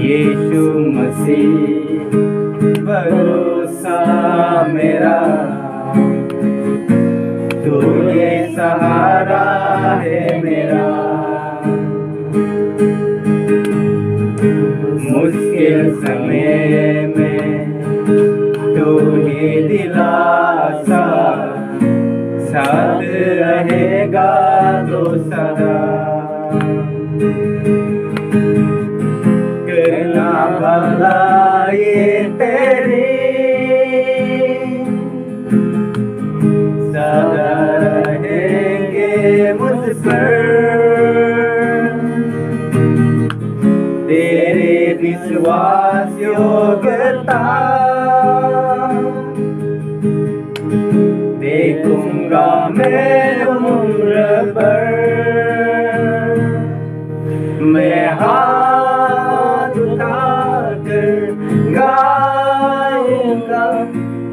यीशु मसीह भरोसा मेरा, तू ये सहारा है मेरा। मुश्किल समय में तू ही दिलासा, साथ रहेगा तो सदा। करना भलाई तेरी सदा रहेंगे मुझ पर, तेरे विश्वास योग्यता देखूंगा मैं उम्र भर। मैं हाथ उठाकर गाऊंगा,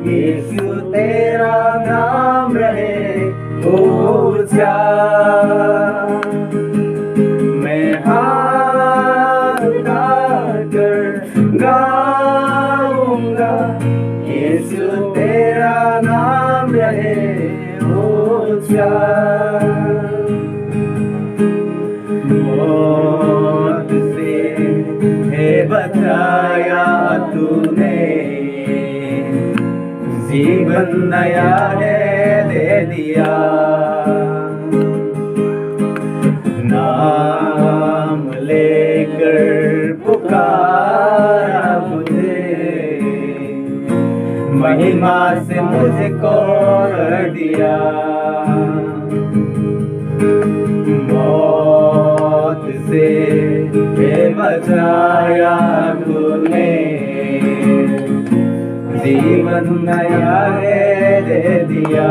यीशु तेरा नाम रहे ऊंचा। मैं हाथ उठाकर गाऊंगा, यीशु तेरा नाम रहे ऊंचा। मौत से है बचाया तूने, जीवन नया है दे दिया। नाम लेकर पुकारा मुझे, महिमा से मुझको कर दिया। मौत से बचाया तूने, जीवन नया दे दिया।